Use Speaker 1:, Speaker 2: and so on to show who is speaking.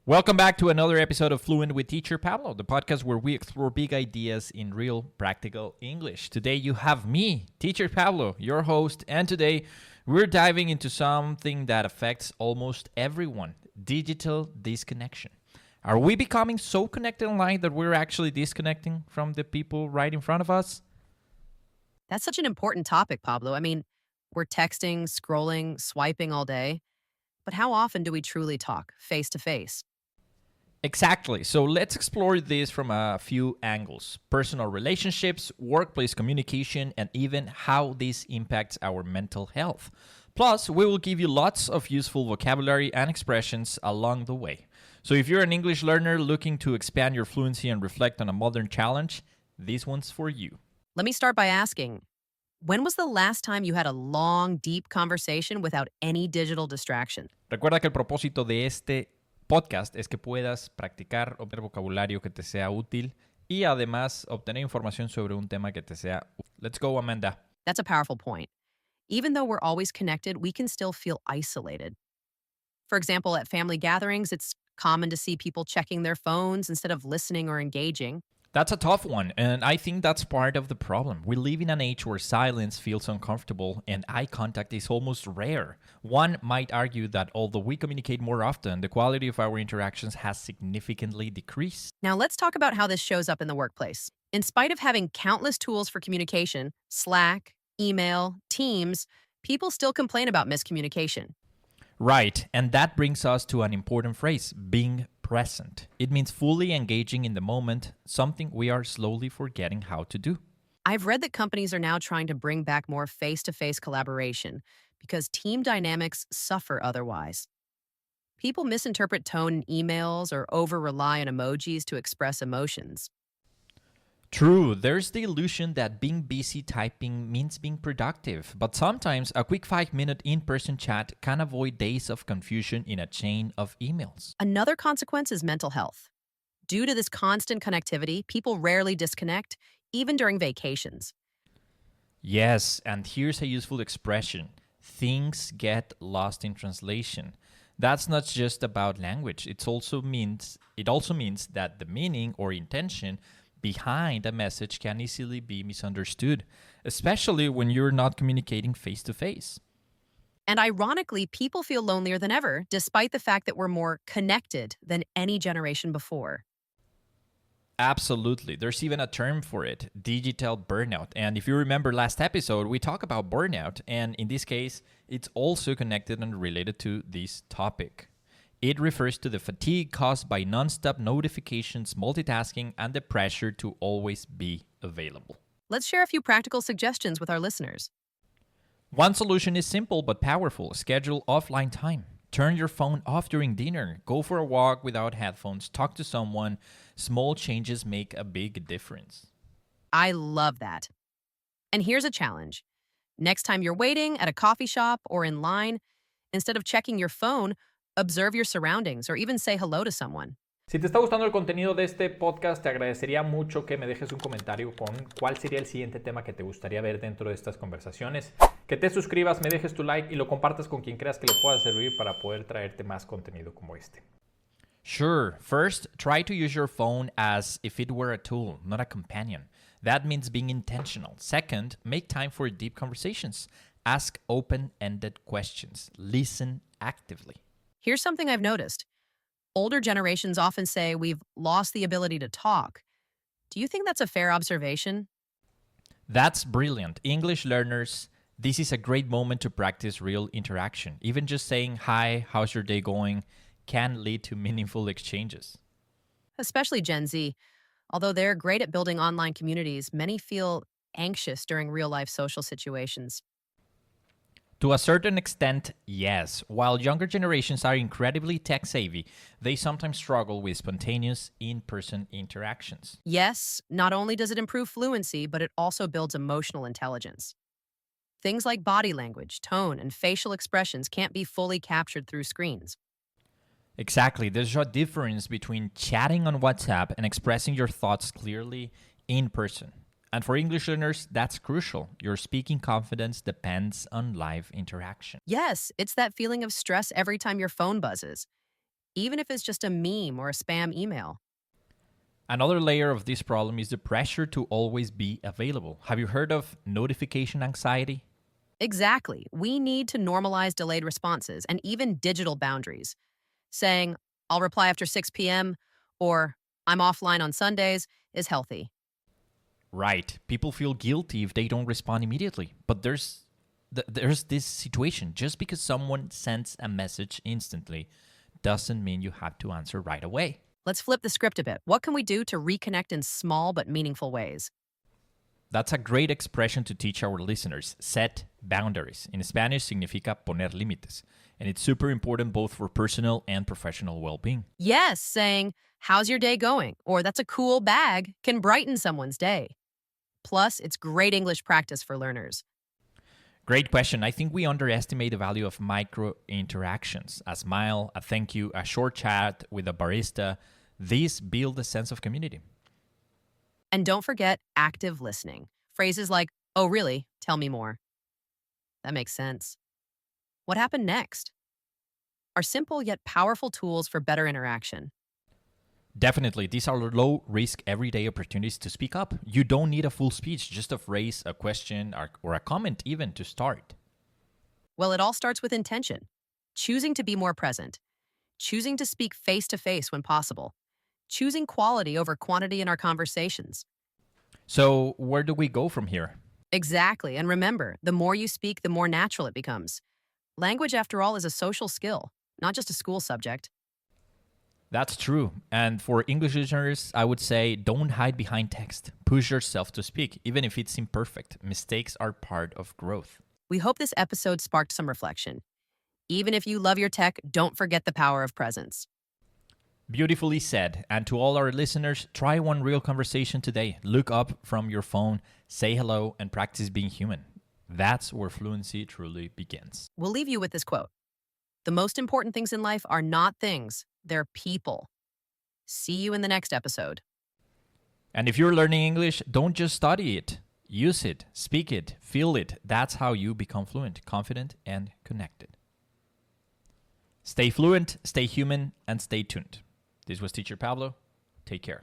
Speaker 1: Welcome back to another episode of Fluent with Teacher Pablo, the podcast where we explore big ideas in real practical English. Today you have me, Teacher Pablo, your host, and today we're diving into something that affects almost everyone, digital disconnection. Are we becoming so connected online that we're actually disconnecting from the people right in front of us?
Speaker 2: That's such an important topic, Pablo. I mean, we're texting, scrolling, swiping all day, but how often do we truly talk face to face?
Speaker 1: Exactly. So let's explore this from a few angles. Personal relationships, workplace communication, and even how this impacts our mental health. Plus, we will give you lots of useful vocabulary and expressions along the way. So if you're an English learner looking to expand your fluency and reflect on a modern challenge, this one's for you.
Speaker 2: Let me start by asking, when was the last time you had a long, deep conversation without any digital distraction?
Speaker 1: Recuerda que el propósito de este podcast es que puedas practicar, obtener vocabulario que te sea útil y además obtener información sobre un tema que te sea útil. Let's go, Amanda.
Speaker 2: That's a powerful point. Even though we're always connected, we can still feel isolated. For example, at family gatherings, it's common to see people checking their phones instead of listening or engaging.
Speaker 1: That's a tough one, and I think that's part of the problem. We live in an age where silence feels uncomfortable and eye contact is almost rare. One might argue that although we communicate more often, the quality of our interactions has significantly decreased.
Speaker 2: Now, let's talk about how this shows up in the workplace. In spite of having countless tools for communication, Slack, email, Teams, people still complain about miscommunication.
Speaker 1: Right, and that brings us to an important phrase, being present. It means fully engaging in the moment, something we are slowly forgetting how to do.
Speaker 2: I've read that companies are now trying to bring back more face-to-face collaboration because team dynamics suffer otherwise. People misinterpret tone in emails or over-rely on emojis to express emotions.
Speaker 1: True, there's the illusion that being busy typing means being productive, but sometimes a quick 5-minute in-person chat can avoid days of confusion in a chain of emails.
Speaker 2: Another consequence is mental health. Due to this constant connectivity, people rarely disconnect, even during vacations.
Speaker 1: Yes, and here's a useful expression. Things get lost in translation. That's not just about language. It also means that the meaning or intention behind a message can easily be misunderstood, especially when you're not communicating face-to-face.
Speaker 2: And ironically, people feel lonelier than ever, despite the fact that we're more connected than any generation before.
Speaker 1: Absolutely. There's even a term for it, digital burnout. And if you remember last episode, we talked about burnout. And in this case, it's also connected and related to this topic. It refers to the fatigue caused by nonstop notifications, multitasking, and the pressure to always be available.
Speaker 2: Let's share a few practical suggestions with our listeners.
Speaker 1: One solution is simple but powerful. Schedule offline time. Turn your phone off during dinner. Go for a walk without headphones. Talk to someone. Small changes make a big difference.
Speaker 2: I love that. And here's a challenge. Next time you're waiting at a coffee shop or in line, instead of checking your phone, observe your surroundings or even say hello to someone.
Speaker 1: Si te está gustando el contenido de este podcast, te agradecería mucho que me dejes un comentario con cuál sería el siguiente tema que te gustaría ver dentro de estas conversaciones. Que te suscribas, me dejes tu like y lo compartas con quien creas que le pueda servir para poder traerte más contenido como este. Sure. First, try to use your phone as if it were a tool, not a companion. That means being intentional. Second, make time for deep conversations. Ask open-ended questions. Listen actively.
Speaker 2: Here's something I've noticed. Older generations often say we've lost the ability to talk. Do you think that's a fair observation?
Speaker 1: That's brilliant. English learners, this is a great moment to practice real interaction. Even just saying, hi, how's your day going, can lead to meaningful exchanges.
Speaker 2: Especially Gen Z. Although they're great at building online communities, many feel anxious during real-life social situations.
Speaker 1: To a certain extent, yes. While younger generations are incredibly tech-savvy, they sometimes struggle with spontaneous in-person interactions.
Speaker 2: Yes, not only does it improve fluency, but it also builds emotional intelligence. Things like body language, tone, and facial expressions can't be fully captured through screens.
Speaker 1: Exactly. There's a difference between chatting on WhatsApp and expressing your thoughts clearly in person. And for English learners, that's crucial. Your speaking confidence depends on live interaction.
Speaker 2: Yes, it's that feeling of stress every time your phone buzzes. even if it's just a meme or a spam email.
Speaker 1: Another layer of this problem is the pressure to always be available. Have you heard of notification anxiety?
Speaker 2: Exactly. We need to normalize delayed responses and even digital boundaries. Saying, I'll reply after 6 p.m. or I'm offline on Sundays is healthy.
Speaker 1: Right. People feel guilty if they don't respond immediately. But there's this situation. Just because someone sends a message instantly doesn't mean you have to answer right away.
Speaker 2: Let's flip the script a bit. What can we do to reconnect in small but meaningful ways?
Speaker 1: That's a great expression to teach our listeners. Set boundaries. In Spanish, significa poner límites. And it's super important both for personal and professional well-being.
Speaker 2: Yes, saying, how's your day going? Or that's a cool bag can brighten someone's day. Plus, it's great English practice for learners.
Speaker 1: Great question. I think we underestimate the value of micro interactions. A smile, a thank you, a short chat with a barista. These build a sense of community.
Speaker 2: And don't forget active listening. Phrases like, oh, really? Tell me more. That makes sense. What happened next? Are simple yet powerful tools for better interaction.
Speaker 1: Definitely. These are low-risk, everyday opportunities to speak up. You don't need a full speech, just a phrase, a question, or a comment even to start.
Speaker 2: Well, it all starts with intention. Choosing to be more present. Choosing to speak face-to-face when possible. Choosing quality over quantity in our conversations.
Speaker 1: So where do we go from here?
Speaker 2: Exactly. And remember, the more you speak, the more natural it becomes. Language, after all, is a social skill, not just a school subject.
Speaker 1: That's true. And for English listeners, I would say don't hide behind text. Push yourself to speak, even if it's imperfect. Mistakes are part of growth.
Speaker 2: We hope this episode sparked some reflection. Even if you love your tech, don't forget the power of presence.
Speaker 1: Beautifully said. And to all our listeners, try one real conversation today. Look up from your phone, say hello, and practice being human. That's where fluency truly begins.
Speaker 2: We'll leave you with this quote. The most important things in life are not things, they're people. See you in the next episode.
Speaker 1: And if you're learning English, don't just study it. Use it, speak it, feel it. That's how you become fluent, confident, and connected. Stay fluent, stay human, and stay tuned. This was Teacher Pablo. Take care.